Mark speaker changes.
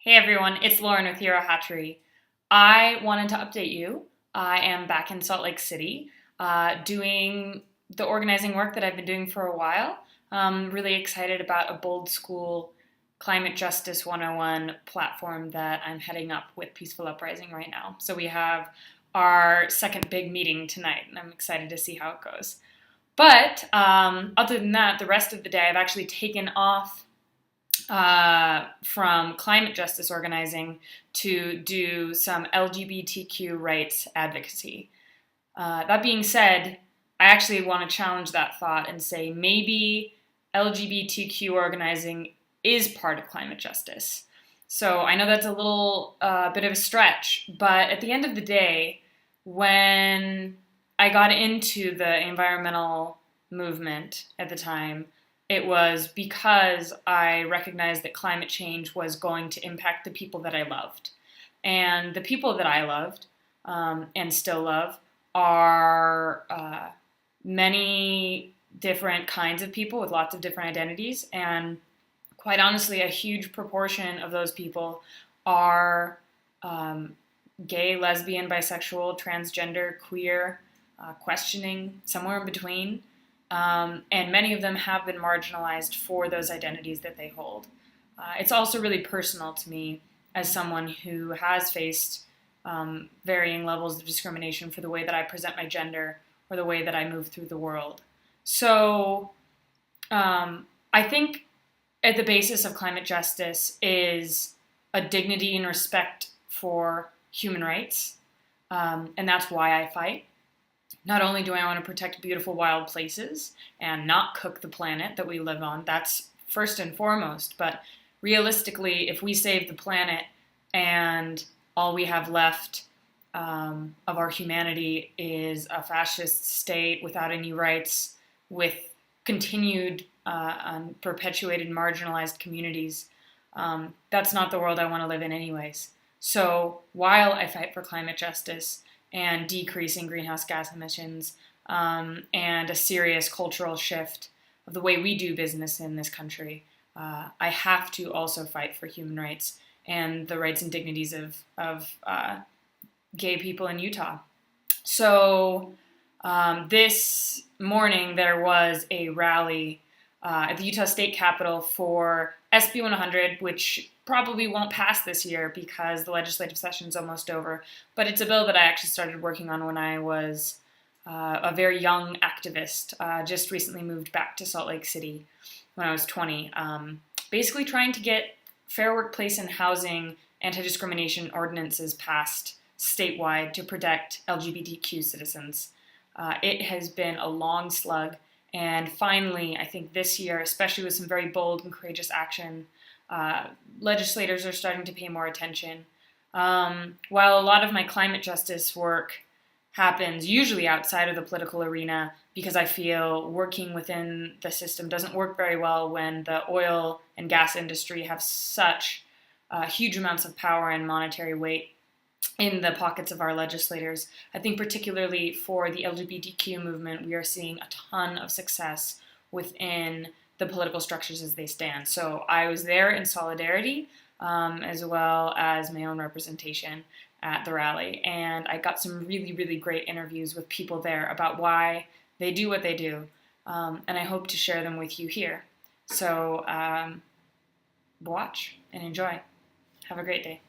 Speaker 1: Hey everyone, it's Lauren with Hero Hatchery. I wanted to update you. I am back in Salt Lake City doing the organizing work that I've been doing for a while. I'm really excited about a Bold School Climate Justice 101 platform that I'm heading up with Peaceful Uprising right now. So we have our second big meeting tonight, and I'm excited to see how it goes. But other than that, the rest of the day I've actually taken off from climate justice organizing to do some LGBTQ rights advocacy. That being said, I actually want to challenge that thought and say maybe LGBTQ organizing is part of climate justice. So I know that's a little bit of a stretch, but at the end of the day, when I got into the environmental movement at the time, it was because I recognized that climate change was going to impact the people that I loved. And the people that I loved and still love are many different kinds of people with lots of different identities. And quite honestly, a huge proportion of those people are gay, lesbian, bisexual, transgender, queer, questioning, somewhere in between. And many of them have been marginalized for those identities that they hold. It's also really personal to me as someone who has faced varying levels of discrimination for the way that I present my gender or the way that I move through the world. So I think at the basis of climate justice is a dignity and respect for human rights, and that's why I fight. Not only do I want to protect beautiful wild places and not cook the planet that we live on, that's first and foremost, but realistically, if we save the planet and all we have left of our humanity is a fascist state without any rights, with continued perpetuated marginalized communities, that's not the world I want to live in anyways. So while I fight for climate justice and decreasing greenhouse gas emissions, and a serious cultural shift of the way we do business in this country, I have to also fight for human rights and the rights and dignities of gay people in Utah. So this morning there was a rally at the Utah State Capitol for SB 100, which probably won't pass this year because the legislative session is almost over. But it's a bill that I actually started working on when I was a very young activist. Just recently moved back to Salt Lake City when I was 20. Basically trying to get fair workplace and housing anti-discrimination ordinances passed statewide to protect LGBTQ citizens. It has been a long slug. And finally, I think this year, especially with some very bold and courageous action, legislators are starting to pay more attention. While a lot of my climate justice work happens usually outside of the political arena, because I feel working within the system doesn't work very well when the oil and gas industry have such huge amounts of power and monetary weight in the pockets of our legislators. I think particularly for the LGBTQ movement, we are seeing a ton of success within the political structures as they stand. So I was there in solidarity, as well as my own representation at the rally. And I got some really, really great interviews with people there about why they do what they do. And I hope to share them with you here. So watch and enjoy. Have a great day.